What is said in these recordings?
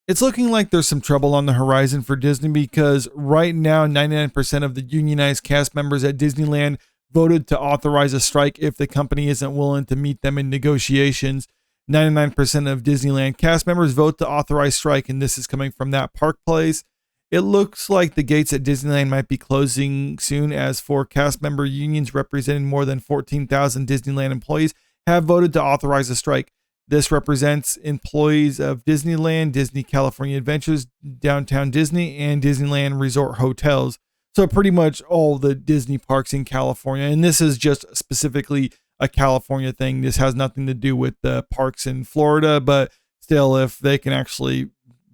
It's looking like there's some trouble on the horizon for Disney because right now, 99% of the unionized cast members at Disneyland voted to authorize a strike if the company isn't willing to meet them in negotiations. 99% of Disneyland cast members vote to authorize strike, and this is coming from that park place. It looks like the gates at Disneyland might be closing soon, as four cast member unions representing more than 14,000 Disneyland employees have voted to authorize a strike. This represents employees of Disneyland, Disney California Adventures, Downtown Disney, and Disneyland Resort Hotels. So pretty much all the Disney parks in California. And this is just specifically a California thing. This has nothing to do with the parks in Florida, but still, if they can actually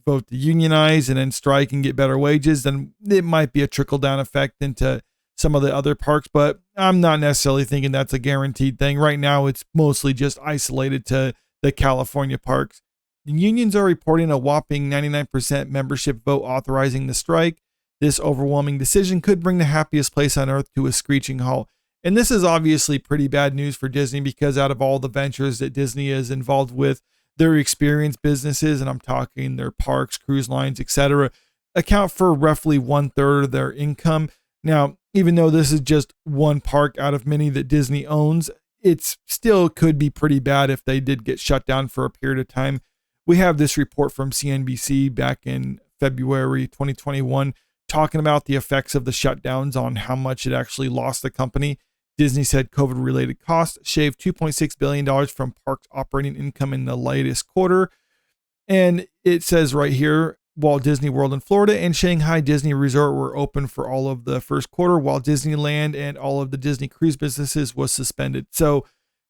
vote to unionize and then strike and get better wages, then it might be a trickle down effect into some of the other parks. But I'm not necessarily thinking that's a guaranteed thing. Right now, it's mostly just isolated to the California parks. The unions are reporting a whopping 99% membership vote authorizing the strike. This overwhelming decision could bring the happiest place on earth to a screeching halt. And this is obviously pretty bad news for Disney because out of all the ventures that Disney is involved with, their experienced businesses, and I'm talking their parks, cruise lines, etc., account for roughly 1/3 of their income. Now, even though this is just one park out of many that Disney owns, it's still could be pretty bad if they did get shut down for a period of time. We have this report from CNBC back in February 2021 talking about the effects of the shutdowns on how much it actually lost the company. Disney said COVID-related costs shaved $2.6 billion from parks operating income in the latest quarter. And it says right here, Walt Disney World in Florida and Shanghai Disney Resort were open for all of the first quarter, while Disneyland and all of the Disney cruise businesses was suspended. So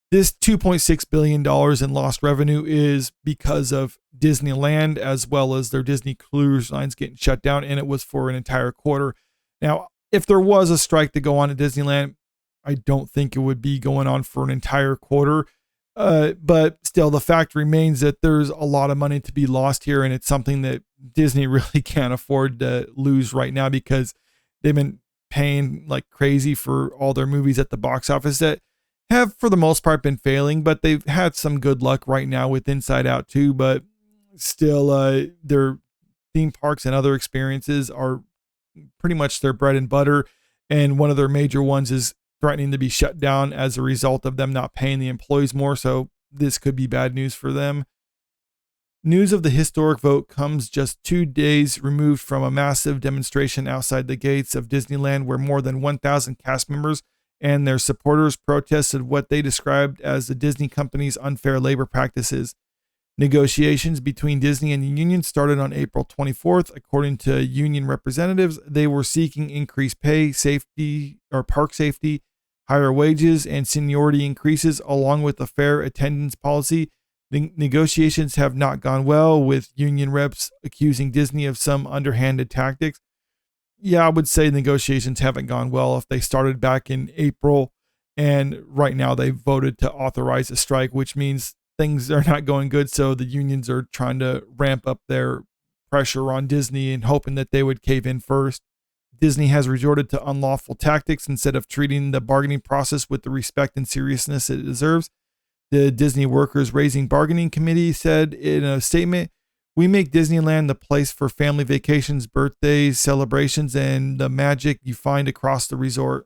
this $2.6 billion in lost revenue is because of Disneyland as well as their Disney cruise lines getting shut down, and it was for an entire quarter. Now, if there was a strike to go on at Disneyland, I don't think it would be going on for an entire quarter. But still, the fact remains that there's a lot of money to be lost here, and it's something that Disney really can't afford to lose right now because they've been paying like crazy for all their movies at the box office that have, for the most part, been failing, but they've had some good luck right now with Inside Out too. But still, their theme parks and other experiences are pretty much their bread and butter, and one of their major ones is threatening to be shut down as a result of them not paying the employees more. So this could be bad news for them. News of the historic vote comes just 2 days removed from a massive demonstration outside the gates of Disneyland where more than 1,000 cast members and their supporters protested what they described as the Disney company's unfair labor practices. Negotiations between Disney and the union started on April 24th. According to union representatives, they were seeking increased pay, safety, or park safety, higher wages, and seniority increases, along with a fair attendance policy. The negotiations have not gone well, with union reps accusing Disney of some underhanded tactics. Yeah, I would say negotiations haven't gone well if they started back in April, and right now they voted to authorize a strike, which means things are not going good. So the unions are trying to ramp up their pressure on Disney and hoping that they would cave in first. Disney has resorted to unlawful tactics instead of treating the bargaining process with the respect and seriousness it deserves. The Disney Workers Raising Bargaining Committee said in a statement, "We make Disneyland the place for family vacations, birthdays, celebrations, and the magic you find across the resort."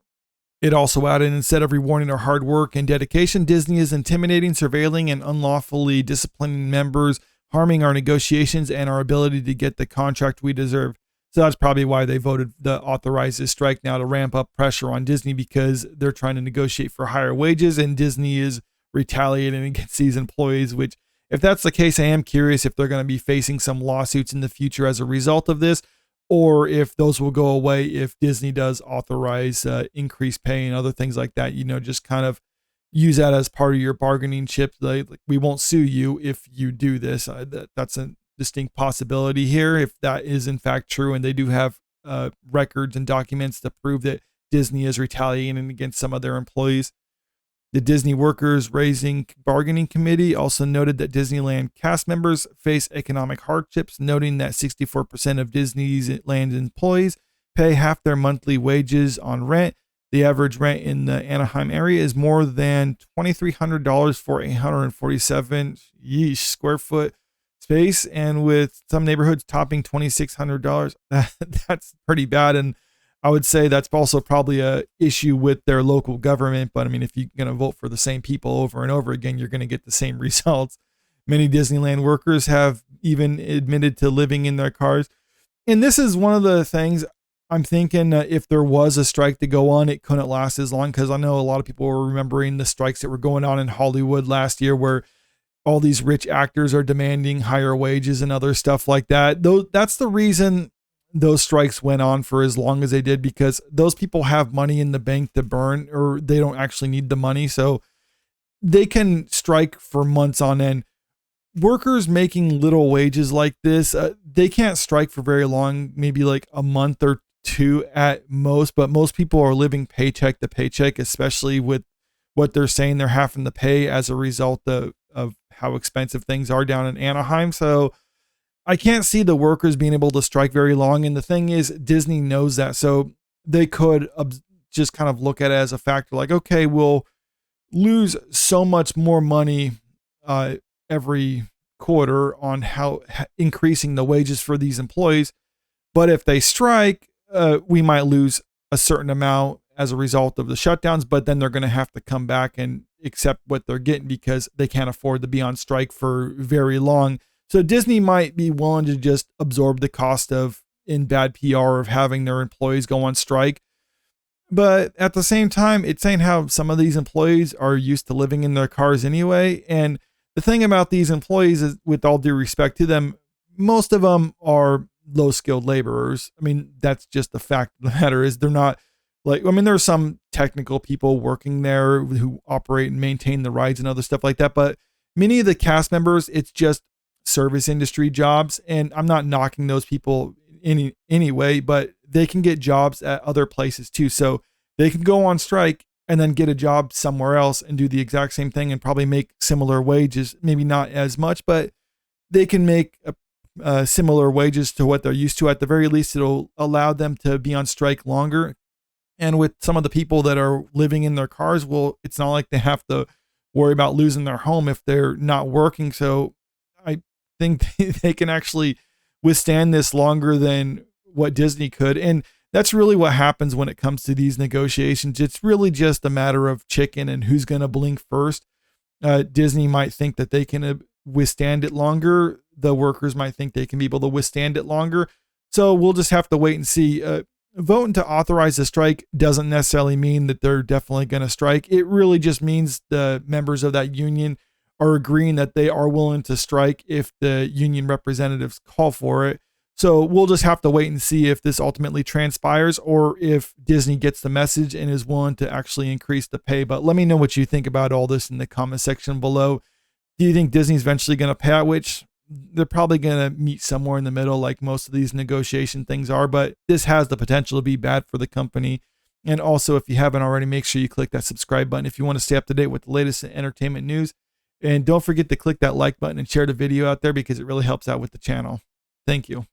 It also added, "Instead of rewarding our hard work and dedication, Disney is intimidating, surveilling, and unlawfully disciplining members, harming our negotiations and our ability to get the contract we deserve." So that's probably why they voted to authorize this strike now, to ramp up pressure on Disney because they're trying to negotiate for higher wages and Disney is retaliating against these employees, which, if that's the case, I am curious if they're going to be facing some lawsuits in the future as a result of this, or if those will go away if Disney does authorize increased pay and other things like that. Just kind of use that as part of your bargaining chip. Like we won't sue you if you do this. That's a distinct possibility here if that is in fact true, and they do have records and documents to prove that Disney is retaliating against some of their employees. The Disney Workers Raising Bargaining Committee also noted that Disneyland cast members face economic hardships, noting that 64% of Disneyland employees pay half their monthly wages on rent. The average rent in the Anaheim area is more than $2,300 for a 147 square foot space, and with some neighborhoods topping $2,600, that's pretty bad. And I would say that's also probably a issue with their local government. But I mean, if you're going to vote for the same people over and over again, you're going to get the same results. Many Disneyland workers have even admitted to living in their cars. And this is one of the things I'm thinking, if there was a strike to go on, it couldn't last as long, because I know a lot of people were remembering the strikes that were going on in Hollywood last year, where all these rich actors are demanding higher wages and other stuff like that. That's the reason those strikes went on for as long as they did, because those people have money in the bank to burn, or they don't actually need the money. So they can strike for months on end. Workers making little wages like this, they can't strike for very long, maybe like a month or two at most, but most people are living paycheck to paycheck, especially with what they're saying they're having to pay as a result of how expensive things are down in Anaheim. So I can't see the workers being able to strike very long. And the thing is, Disney knows that. So they could just kind of look at it as a factor, like, okay, we'll lose so much more money every quarter on how increasing the wages for these employees. But if they strike, we might lose a certain amount as a result of the shutdowns, but then they're going to have to come back and accept what they're getting because they can't afford to be on strike for very long. So Disney might be willing to just absorb the cost of, in bad PR, of having their employees go on strike. But at the same time, it's saying how some of these employees are used to living in their cars anyway. And the thing about these employees is, with all due respect to them, most of them are low skilled laborers. I mean, that's just the fact of the matter, is they're not like, I mean, there are some technical people working there who operate and maintain the rides and other stuff like that. But many of the cast members, it's just service industry jobs. And I'm not knocking those people anyway, but they can get jobs at other places too. So they can go on strike and then get a job somewhere else and do the exact same thing and probably make similar wages, maybe not as much, but they can make similar wages to what they're used to. At the very least, it'll allow them to be on strike longer. And with some of the people that are living in their cars, well, it's not like they have to worry about losing their home if they're not working. So I think they can actually withstand this longer than what Disney could. And that's really what happens when it comes to these negotiations. It's really just a matter of chicken and who's going to blink first. Disney might think that they can withstand it longer. The workers might think they can be able to withstand it longer. So we'll just have to wait and see. Voting to authorize the strike doesn't necessarily mean that they're definitely going to strike. It really just means the members of that union are agreeing that they are willing to strike if the union representatives call for it. So we'll just have to wait and see if this ultimately transpires, or if Disney gets the message and is willing to actually increase the pay. But let me know what you think about all this in the comment section below. Do you think Disney's eventually going to pay out? Which they're probably going to meet somewhere in the middle, like most of these negotiation things are, but this has the potential to be bad for the company. And also, if you haven't already, make sure you click that subscribe button if you want to stay up to date with the latest entertainment news. And don't forget to click that like button and share the video out there, because it really helps out with the channel. Thank you.